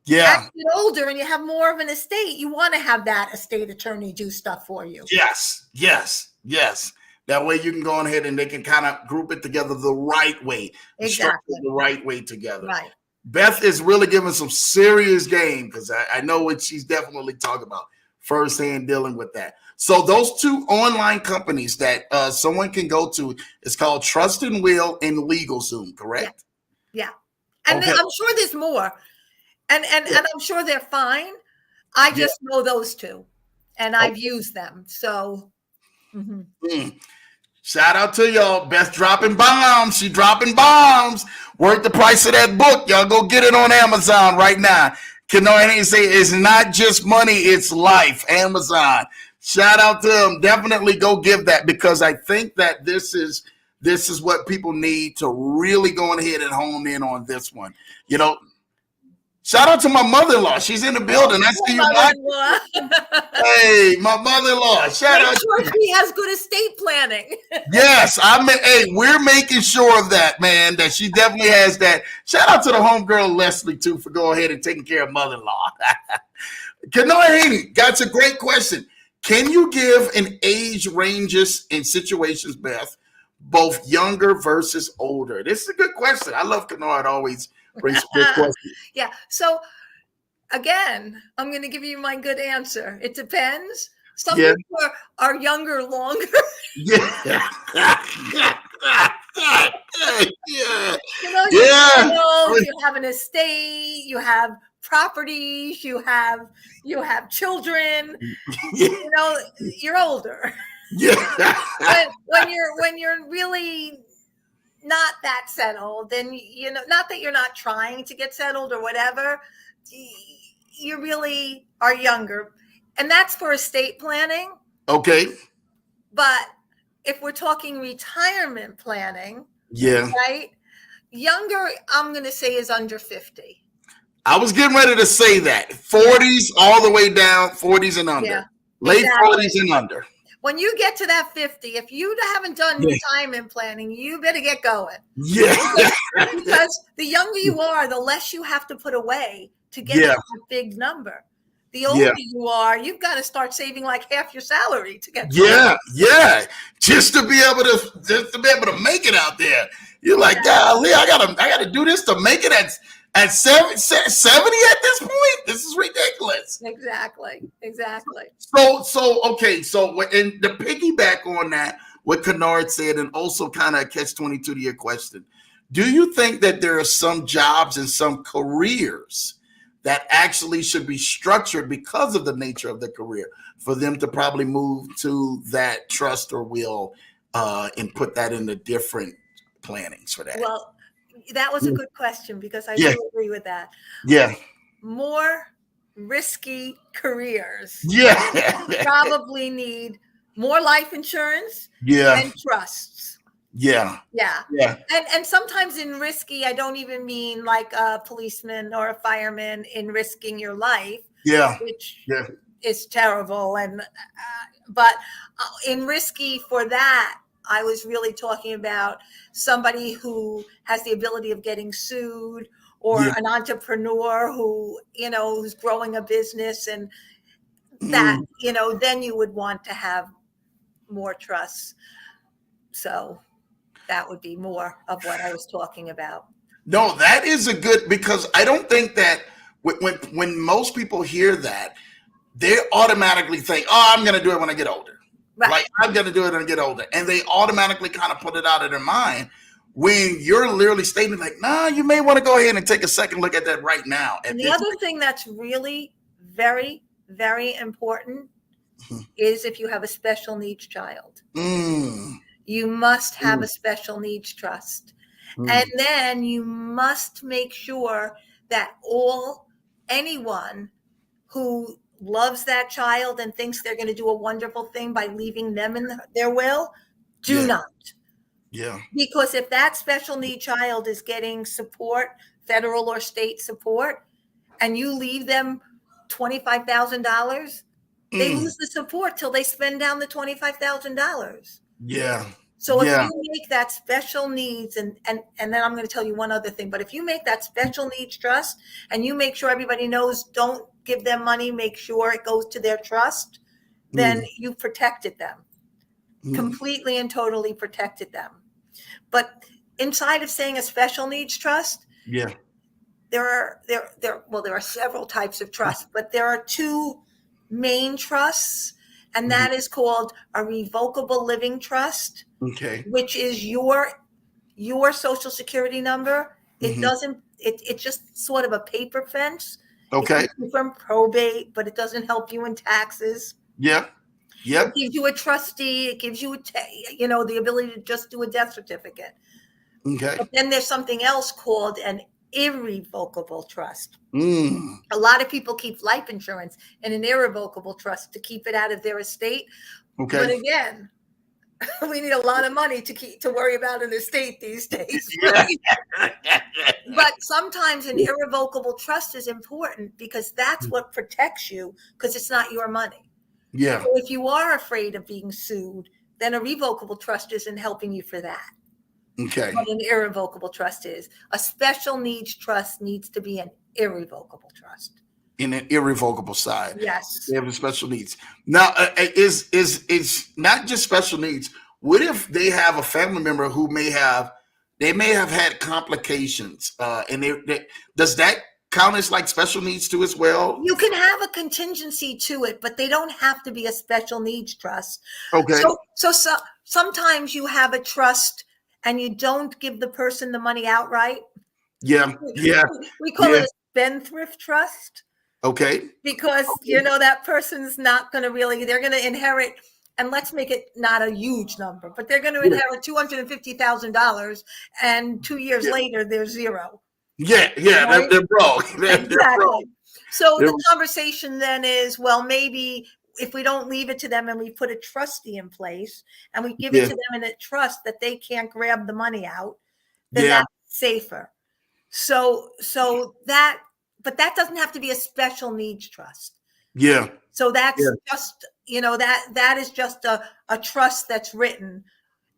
Yeah. As you get older and you have more of an estate, you want to have that estate attorney do stuff for you. Yes. Yes. Yes. That way you can go on ahead and they can kind of group it together the right way. Exactly. The right way together. Right. Beth is really giving some serious game, because I know what she's definitely talking about firsthand, dealing with that. So those two online companies that someone can go to, it's called Trust and Will and LegalZoom, correct? Yeah. And then I'm sure there's more. And I'm sure they're fine. I just know those two, and I've used them. So shout out to y'all. Beth dropping bombs. She dropping bombs. Worth the price of that book. Y'all go get it on Amazon right now. Can I say it's not just money, it's life. Amazon. Shout out to them. Definitely go give that, because I think that this is what people need to really go ahead and hone in on this one. You know, shout out to my mother-in-law. She's in the building. I see you. Hey, my mother-in-law. Shout out. Make sure she has good estate planning. Yes, we're making sure of that, man, that she definitely has that. Shout out to the homegirl Leslie too for going ahead and taking care of mother-in-law. Kanoa Haney, that's a great question. Can you give an age ranges in situations, Beth, both younger versus older? This is a good question. I love Kanoa. It always brings good questions. Yeah. So again, I'm going to give you my good answer. It depends. Some people are younger longer. Yeah. You have an estate, you have properties, you have children. You're older. Yeah. when you're really not that settled, then not that you're not trying to get settled or whatever, you really are younger. And that's for estate planning. Okay. But if we're talking retirement planning, right? Younger, I'm going to say, is under 50. I was getting ready to say that. 40s all the way down, 40s and under. Yeah, late 40s and under. When you get to that 50, if you haven't done retirement planning, you better get going. Yeah. Because the younger you are, the less you have to put away to get that big number. The older you are, you've got to start saving like half your salary to get. Just to be able to make it out there. You're like, golly, I gotta do this to make it at 70 at this point. This is ridiculous. Exactly. So okay. So and the piggyback on that, what Kennard said, and also kind of catch 22 to your question. Do you think that there are some jobs and some careers that actually should be structured because of the nature of the career for them to probably move to that trust or will and put that into different plannings for that? Well, that was a good question, because I do agree with that. Yeah. More risky careers Yeah. probably need more life insurance Yeah. and trusts. Yeah. Yeah. Yeah. And sometimes in risky, I don't even mean like a policeman or a fireman in risking your life, Yeah. which Yeah. is terrible. And but in risky for that, I was really talking about somebody who has the ability of getting sued, or Yeah. an entrepreneur who, who's growing a business, and that, Mm. then you would want to have more trust. So that would be more of what I was talking about. No, that is a good, because I don't think that when most people hear that, they automatically think, "Oh, I'm going to do it when I get older." Right. Like, I'm going to do it when I get older, and they automatically kind of put it out of their mind. When you're literally stating, like, "Nah, you may want to go ahead and take a second look at that right now." And the other thing that's really very, very important is if you have a special needs child. Mm. You must have Mm. a special needs trust. Mm. And then you must make sure that anyone who loves that child and thinks they're going to do a wonderful thing by leaving them in their will, do Yeah. not. Yeah. Because if that special need child is getting support, federal or state support, and you leave them $25,000, they Mm. lose the support till they spend down the $25,000. Yeah. So if Yeah. you make that special needs, and then I'm going to tell you one other thing, but if you make that special needs trust and you make sure everybody knows, don't give them money, make sure it goes to their trust, then you protected them. Completely and totally protected them. But inside of saying a special needs trust, Yeah. there are several types of trusts, but there are two main trusts, and that is called a revocable living trust, Okay. which is your social security number. It doesn't, it's just sort of a paper fence. Okay. It keeps you from probate, but it doesn't help you in taxes. Yep. Yep. It gives you a trustee. It gives you the ability to just do a death certificate. Okay. But then there's something else called an irrevocable trust. Mm. A lot of people keep life insurance in an irrevocable trust to keep it out of their estate. Okay. But again, we need a lot of money to worry about an estate these days. Yeah. But sometimes an irrevocable trust is important because that's what protects you, because it's not your money. Yeah. So if you are afraid of being sued, then a revocable trust isn't helping you for that. Okay. But an irrevocable trust is. A special needs trust needs to be an irrevocable trust. In an irrevocable side. Yes. They have the special needs. Now, is not just special needs. What if they have a family member who may have had complications, and does that count as like special needs too as well? You can have a contingency to it, but they don't have to be a special needs trust. Okay. So sometimes you have a trust and you don't give the person the money outright. Yeah. Yeah. We call it a spendthrift trust. Okay. Because that person's not going to they're going to inherit, and let's make it not a huge number, but they're going to inherit $250,000, and 2 years later they're zero. Yeah. Right? They're broke. They're broke. So the conversation then is, well, maybe if we don't leave it to them and we put a trustee in place and we give it to them in a trust that they can't grab the money out, then that's safer. But that doesn't have to be a special needs trust. Yeah. So that's just, that is just a trust that's written.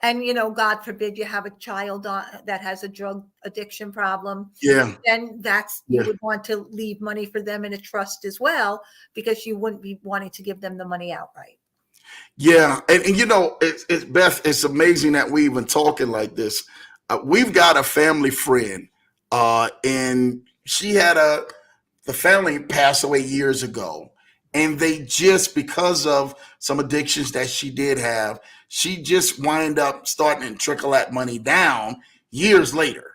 And, God forbid you have a child that has a drug addiction problem. Yeah. And you would want to leave money for them in a trust as well, because you wouldn't be wanting to give them the money outright. Yeah. And it's Beth, it's amazing that we even talking like this. We've got a family friend, and she had the family passed away years ago, and they just, because of some addictions that she did have, she just wind up starting to trickle that money down years later.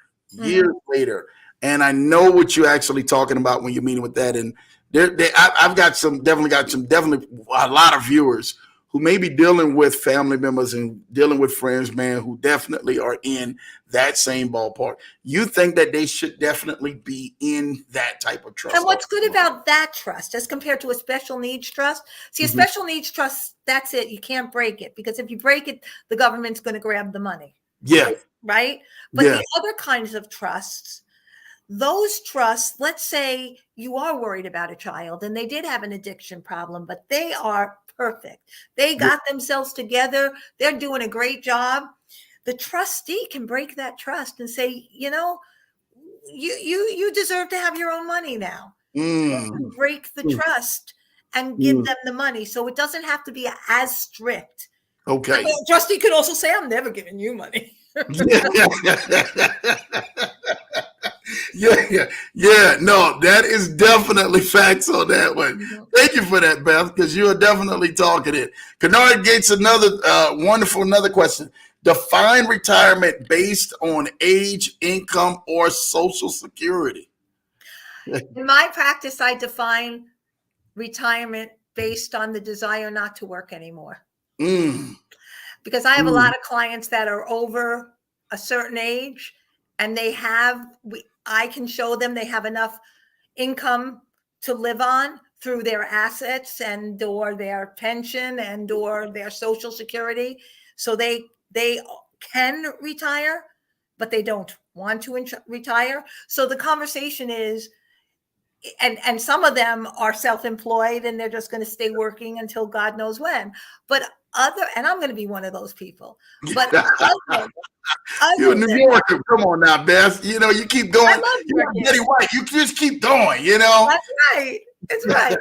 And I know what you're actually talking about when you're meeting with that. And I've got definitely a lot of viewers who may be dealing with family members and dealing with friends, man, who definitely are in that same ballpark. You think that they should definitely be in that type of trust. And what's good about that trust as compared to a special needs trust? See, a special needs trust, that's it. You can't break it, because if you break it, the government's going to grab the money. Yeah. right? But Yeah. the other kinds of trusts, those trusts, let's say you are worried about a child and they did have an addiction problem, but they are perfect. They got themselves together. They're doing a great job. The trustee can break that trust and say, you deserve to have your own money now. Break the trust and give them the money. So it doesn't have to be as strict. Okay. The trustee could also say, I'm never giving you money. Yeah. No, that is definitely facts on that one. Thank you for that, Beth, because you are definitely talking it. Kennard Gates, another another question. Define retirement based on age, income, or Social Security. In my practice, I define retirement based on the desire not to work anymore. Because I have a lot of clients that are over a certain age and I can show them they have enough income to live on through their assets and or their pension and or their Social Security. So they can retire, but they don't want to retire. So the conversation is, and some of them are self-employed and they're just going to stay working until God knows when. But and I'm going to be one of those people. But you're a New Yorker. Come on now, Beth. You keep going. I love You're Betty White. You just keep going. That's right. It's right.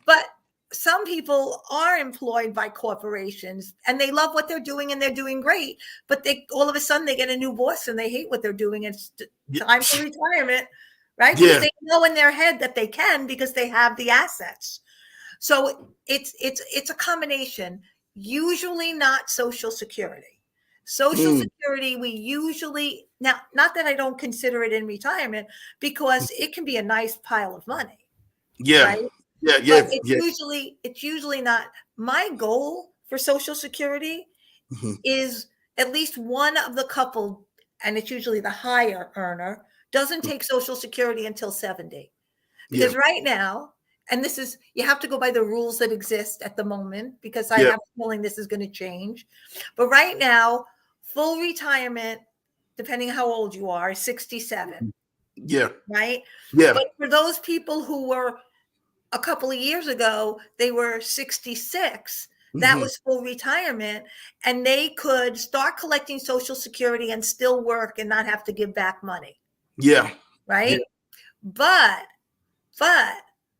But some people are employed by corporations and they love what they're doing and they're doing great. But all of a sudden they get a new boss and they hate what they're doing. It's time for retirement, right? Because they know in their head that they can because they have the assets. So it's a combination. Usually not Social Security. Social Security, we usually, now, not that I don't consider it in retirement, because it can be a nice pile of money. Yeah. Right? Yeah. But it's usually not. My goal for Social Security is at least one of the couple, and it's usually the higher earner, doesn't take Social Security until 70. Because right now, and this is, you have to go by the rules that exist at the moment, because I have a feeling this is going to change. But right now, full retirement, depending on how old you are, is 67. Yeah. Right? Yeah. But for those people who were a couple of years ago, they were 66. That was full retirement. And they could start collecting Social Security and still work and not have to give back money. Yeah. Right? Yeah. But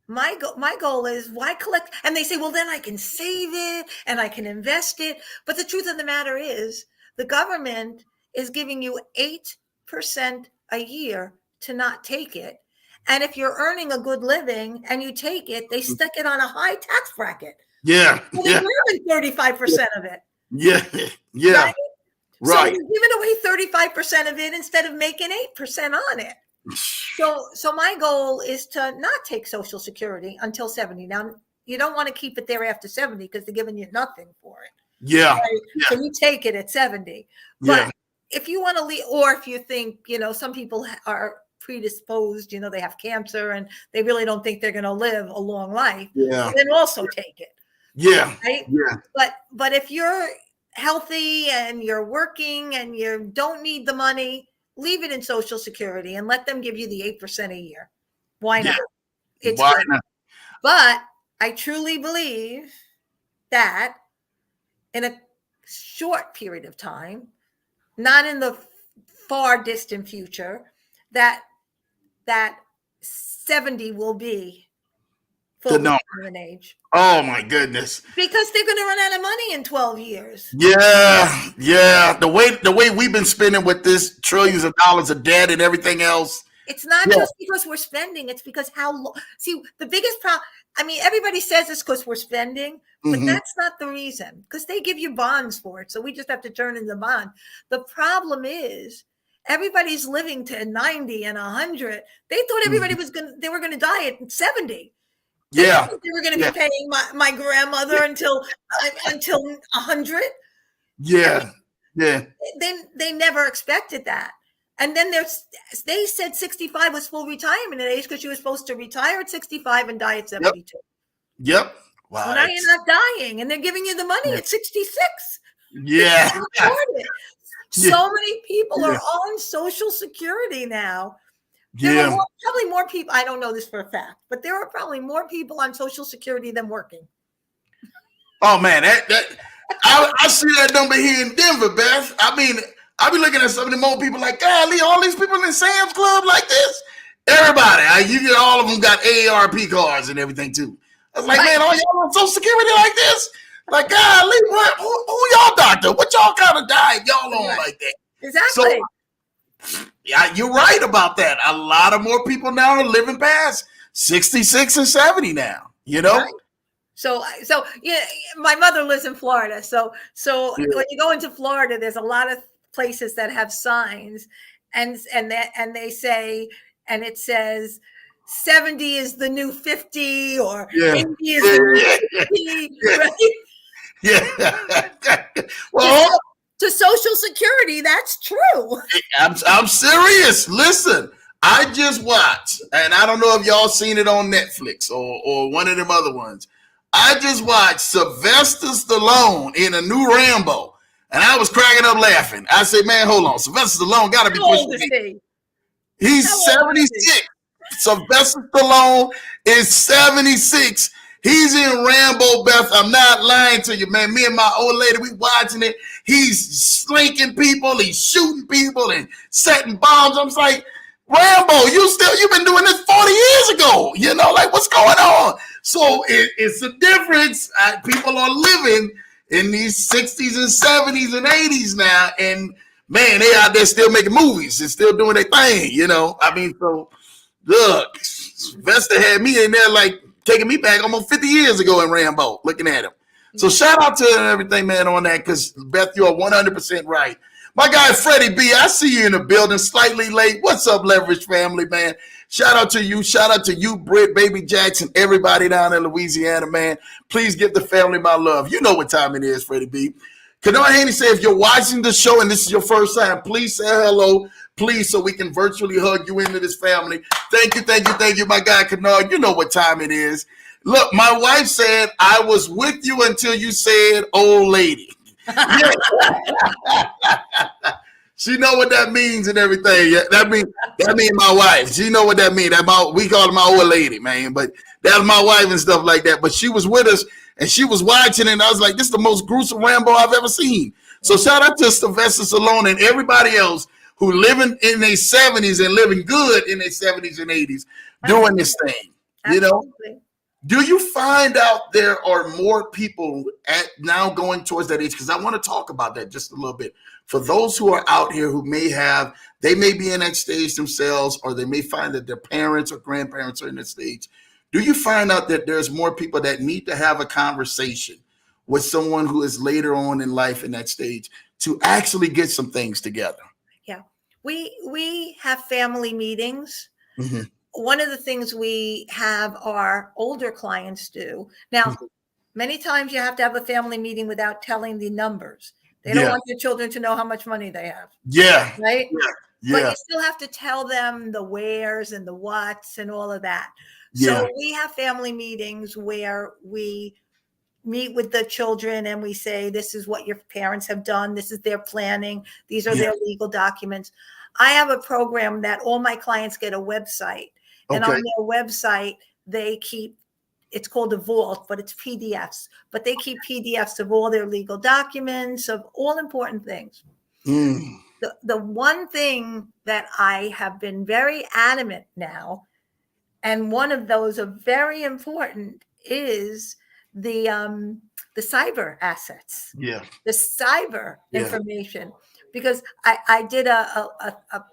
my goal is, why collect? And they say, well, then I can save it and I can invest it. But the truth of the matter is, the government is giving you 8% a year to not take it. And if you're earning a good living and you take it, they stick it on a high tax bracket. Yeah. So they're grabbing 35% of it. Yeah. Yeah. Right. So you're giving away 35% of it instead of making 8% on it. So my goal is to not take Social Security until 70. Now, you don't want to keep it there after 70 because they're giving you nothing for it. Yeah. Right? Yeah. So you take it at 70. But if you want to leave, or if you think, some people are predisposed, they have cancer and they really don't think they're going to live a long life, then also take it. Yeah. Right? Yeah. But if you're healthy and you're working and you don't need the money, leave it in Social Security and let them give you the 8% a year. Why not? It's Why good. not? But I truly believe that in a short period of time, not in the far distant future, that 70 will be full retirement age. Oh my goodness! Because they're going to run out of money in 12 years. Yeah. The way we've been spending with this trillions of dollars of debt and everything else. It's not just because we're spending; it's because see, the biggest problem. I mean, everybody says it's because we're spending, but that's not the reason. Because they give you bonds for it, so we just have to turn in the bond. The problem is, everybody's living to 90 and 100. They thought everybody they were going to die at 70. They were going to be paying my grandmother until 100. Yeah. They never expected that. And then they said 65 was full retirement age because she was supposed to retire at 65 and die at 72. Yep. Wow. Well, now you're not dying and they're giving you the money at 66. Yeah. So many people are Yeah. on Social Security now. There are Yeah. probably more people. I don't know this for a fact, but there are probably more people on Social Security than working. Oh man, I see that number here in Denver, Beth. I mean, I be looking at some of the more people like, golly, all these people in Sam's Club like this. Everybody, you get all of them got AARP cards and everything too. I was like, Right. man, all y'all on Social Security like this? Like, golly, who y'all doctor? What y'all kind of diet y'all on Right. like that? Exactly. So, yeah, you're right about that. A lot of more people now are living past 66 and 70 now, you know? Right. So yeah, my mother lives in Florida. So Yeah. when you go into Florida, there's a lot of places that have signs, and they say, and it says 70 is the new 50, or Yeah. 80 is the new 50, Yeah. right? Yeah. Well, To Social Security, that's true. I'm serious. Listen, I just watched, and I don't know if y'all seen it on Netflix or one of them other ones. I just watched Sylvester Stallone in a new Rambo, and I was cracking up laughing. I said, man, hold on. Sylvester Stallone got to be How old pushing is me. he? He's How old is he? 76. Sylvester Stallone is 76. He's in Rambo, Beth. I'm not lying to you, man. Me and my old lady, we watching it. He's slinking people, he's shooting people and setting bombs. I'm just like, Rambo, you've been doing this 40 years ago. You know, like what's going on? So it's a difference. People are living in these 60s and 70s and 80s now, and man, they out there still making movies and still doing their thing, you know. I mean, so look, Sylvester had me in there like taking me back almost 50 years ago in Rambo, looking at him. So shout out to everything, man, on that, because Beth, you are 100% right. My guy Freddie B, I see you in the building, slightly late. What's up, Leverage family, man? Shout out to you. Shout out to you, Britt, Baby Jackson, everybody down in Louisiana, man. Please give the family my love. You know what time it is, Freddie B. Kanoa Haney say, if you're watching the show and this is your first time, please say hello, please, so we can virtually hug you into this family. Thank you, my guy Kanoa. You know what time it is. Look, my wife said, I was with you until you said old lady. She know what that means and everything. Yeah, that mean my wife. She know what that means. We call her my old lady, man. But that's my wife and stuff like that. But she was with us and she was watching, and I was like, this is the most gruesome Rambo I've ever seen. So shout out to Sylvester Stallone and everybody else who living in their 70s and living good in their 70s and 80s doing this thing. You know? Do you find out there are more people now going towards that age? Because I want to talk about that just a little bit. For those who are out here who they may be in that stage themselves, or they may find that their parents or grandparents are in that stage. Do you find out that there's more people that need to have a conversation with someone who is later on in life in that stage to actually get some things together? Yeah. We have family meetings. Mm-hmm. One of the things we have our older clients do. Now, many times you have to have a family meeting without telling the numbers. They don't want your children to know how much money they have. Yeah. Right? Yeah. But you still have to tell them the wheres and the whats and all of that. Yeah. So we have family meetings where we meet with the children and we say, this is what your parents have done. This is their planning. These are their legal documents. I have a program that all my clients get a website. And on their website, they keep, it's called a vault, but it's PDFs. But they keep PDFs of all their legal documents, of all important things. Mm. The one thing that I have been very adamant now, and one of those are very important, is the cyber assets. Yeah. The cyber information. Because I did a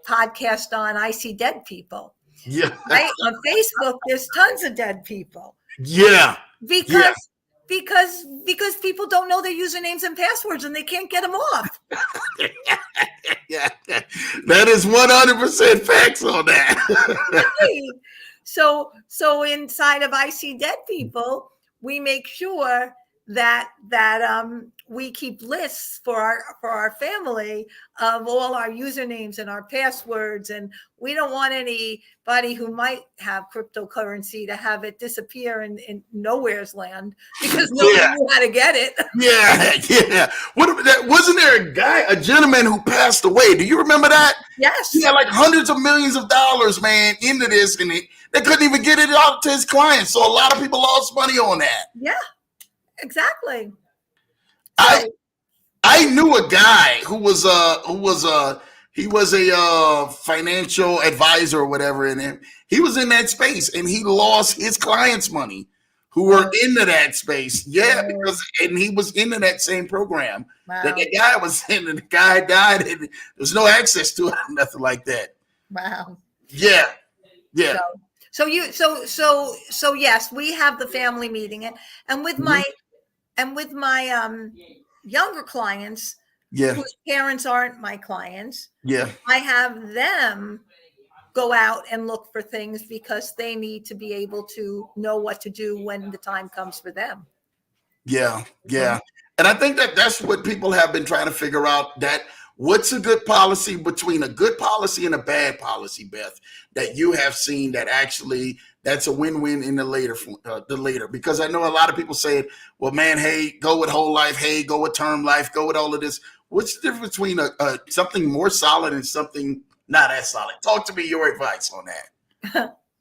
podcast on I See Dead People. Yeah. Right? On Facebook, there's tons of dead people. Yeah. Because people don't know their usernames and passwords and they can't get them off. Yeah. That is 100% facts on that. Right. So inside of I See Dead People, we make sure that we keep lists for our family of all our usernames and our passwords, and we don't want anybody who might have cryptocurrency to have it disappear in nowhere's land because nobody knew how to get it. Yeah. Wasn't there a gentleman who passed away? Do you remember that? Yes. He had like hundreds of millions of dollars, man, into this, and they couldn't even get it out to his clients. So a lot of people lost money on that. Yeah. Exactly. I knew a guy who was a financial advisor or whatever, and he was in that space, and he lost his clients' money who were into that space. Yeah, and he was into that same program that the guy was in, and the guy died, and there's no access to it, nothing like that. Wow. Yeah. So yes, we have the family meeting, and with my younger clients, whose parents aren't my clients, I have them go out and look for things because they need to be able to know what to do when the time comes for them. Yeah. And I think that's what people have been trying to figure out, that what's a good policy between a good policy and a bad policy, Beth, that you have seen that actually that's a win-win in the later, because I know a lot of people say, well, man, hey, go with whole life. Hey, go with term life, go with all of this. What's the difference between something more solid and something not as solid? Talk to me, your advice on that.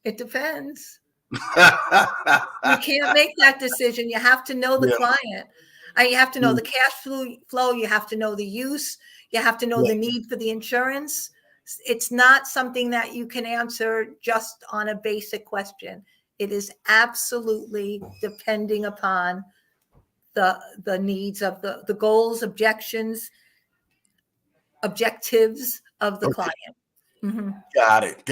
It depends. You can't make that decision. You have to know the client. You have to know the cash flow. You have to know the use. You have to know the need for the insurance. It's not something that you can answer just on a basic question. It is absolutely depending upon the needs of the goals, objectives of the client. Mm-hmm. Got it.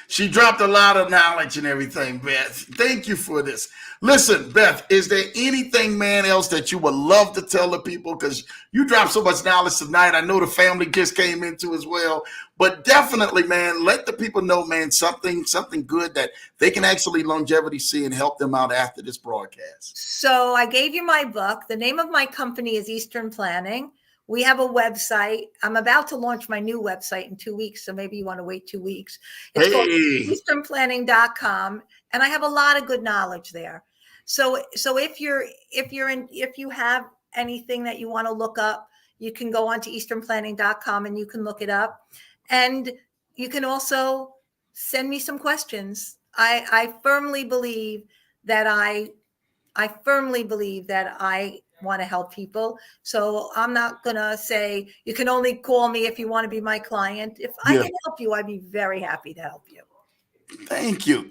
She dropped a lot of knowledge and everything, Beth. Thank you for this. Listen, Beth, is there anything, man, else that you would love to tell the people? Because you dropped so much knowledge tonight. I know the family just came into as well. But definitely, man, let the people know, man, something good that they can actually longevity see and help them out after this broadcast. So I gave you my book. The name of my company is Eastern Planning. We have a website. I'm about to launch my new website in 2 weeks, so maybe you want to wait 2 weeks. It's called easternplanning.com, and I have a lot of good knowledge there. So if you have anything that you want to look up, you can go on to easternplanning.com and you can look it up. And you can also send me some questions. I firmly believe that I want to help people. So I'm not going to say you can only call me if you want to be my client. If I can help you, I'd be very happy to help you. Thank you.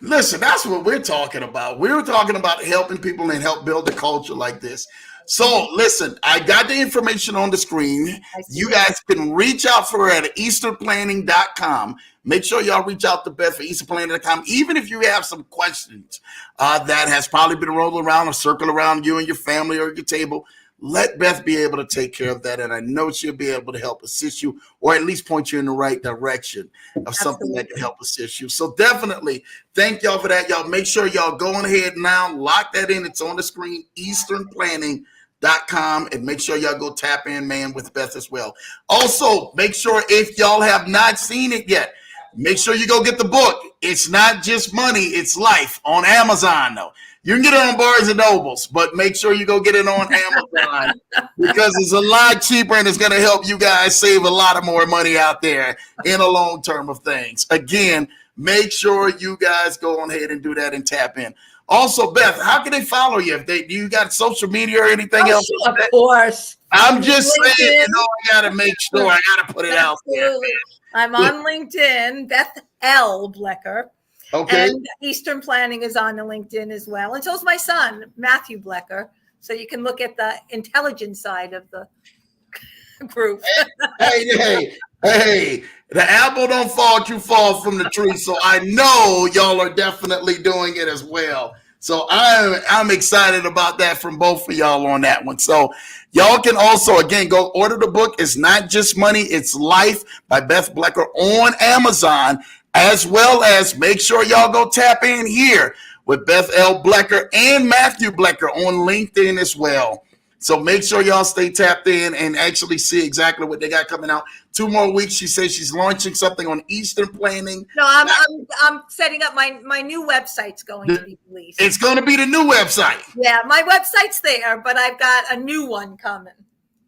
Listen, that's what we're talking about. We're talking about helping people and help build a culture like this. So listen, I got the information on the screen. You guys can reach out for her at easternplanning.com. Make sure y'all reach out to Beth at easternplanning.com. Even if you have some questions that has probably been rolling around or circle around you and your family or your table, let Beth be able to take care of that. And I know she'll be able to help assist you, or at least point you in the right direction of something that can help assist you. So definitely thank y'all for that. Y'all make sure y'all go on ahead now, lock that in. It's on the screen, easternplanning.com, and make sure y'all go tap in, man, with Beth as well. Also, make sure if y'all have not seen it yet, make sure you go get the book. It's Not Just Money, It's Life, on Amazon, though. You can get it on Barnes & Nobles, but make sure you go get it on Amazon because it's a lot cheaper and it's going to help you guys save a lot of more money out there in a long term of things. Again, make sure you guys go on ahead and do that and tap in. Also, Beth, how can they follow you? Do you got social media or anything else? Of course. I'm just saying, I got to make sure. I got to put it out there. I'm on LinkedIn, Beth L. Blecker. Okay. And Eastern Planning is on the LinkedIn as well. And so is my son, Matthew Blecker. So you can look at the intelligence side of the group. Hey, the apple don't fall too far from the tree. So I know y'all are definitely doing it as well. So I'm excited about that from both of y'all on that one. So y'all can also, again, go order the book. It's Not Just Money, It's Life by Beth Blecker on Amazon, as well as make sure y'all go tap in here with Beth L. Blecker and Matthew Blecker on LinkedIn as well. So make sure y'all stay tapped in and actually see exactly what they got coming out. 2 more weeks. She says she's launching something on Eastern planning. No, I'm setting up my new website's going to be released. It's going to be the new website. Yeah, my website's there, but I've got a new one coming.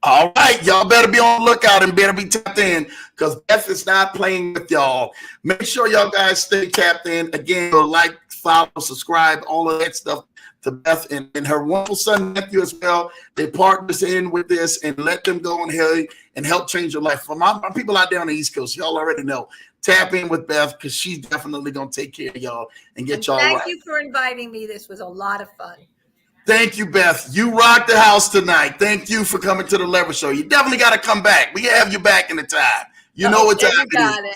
All right, y'all better be on the lookout and better be tapped in because Beth is not playing with y'all. Make sure y'all guys stay tapped in. Again, like, follow, subscribe, all of that stuff to Beth and her wonderful son Matthew as well. They partners in with this and let them go and help change your life. For my people out there on the East Coast, y'all already know. Tap in with Beth because she's definitely gonna take care of y'all and get y'all right. Thank you for inviting me. This was a lot of fun. Thank you, Beth. You rocked the house tonight. Thank you for coming to the Leverage Show. You definitely got to come back. We have you back in the time. You know what time it is.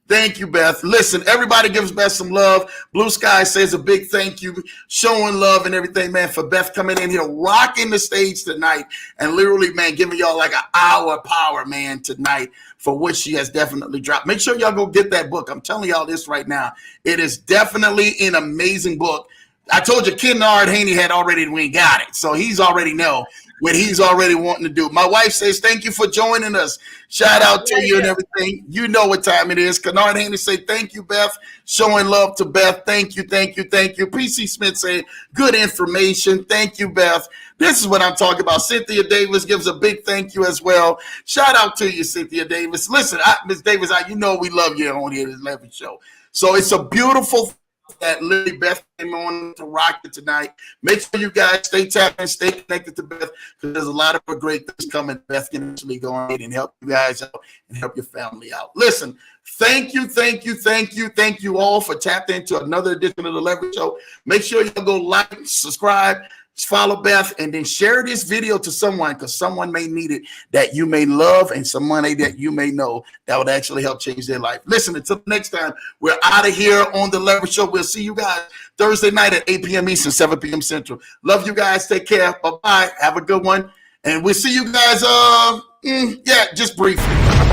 Thank you, Beth. Listen, everybody gives Beth some love. Blue Sky says a big thank you, showing love and everything, man, for Beth coming in here, rocking the stage tonight, and literally, man, giving y'all like an hour of power, man, tonight for what she has definitely dropped. Make sure y'all go get that book. I'm telling y'all this right now. It is definitely an amazing book. I told you Kennard Haney had already got it, so he's already know what he's already wanting to do. My wife says, thank you for joining us. Shout out to you and everything. You know what time it is. Kennard Haney say, thank you, Beth. Showing love to Beth. Thank you, thank you, thank you. PC Smith saying, good information. Thank you, Beth. This is what I'm talking about. Cynthia Davis gives a big thank you as well. Shout out to you, Cynthia Davis. Listen, Ms. Davis, you know we love you on here at this Leverage Show. So it's a beautiful that Lily Beth came on to rock it tonight. Make sure you guys stay tapped and stay connected to Beth because there's a lot of great things coming. Beth can actually go on and help you guys out and help your family out. Listen, thank you all for tapping into another edition of the Leverage Show. Make sure you go like, subscribe, follow Beth, and then share this video to someone because someone may need it that you may love and somebody that you may know that would actually help change their life. Listen, until next time, we're out of here on the Leverage Show. We'll see you guys Thursday night at 8 p.m. Eastern, 7 p.m. Central. Love you guys. Take care. Bye-bye. Have a good one. And we'll see you guys, just briefly.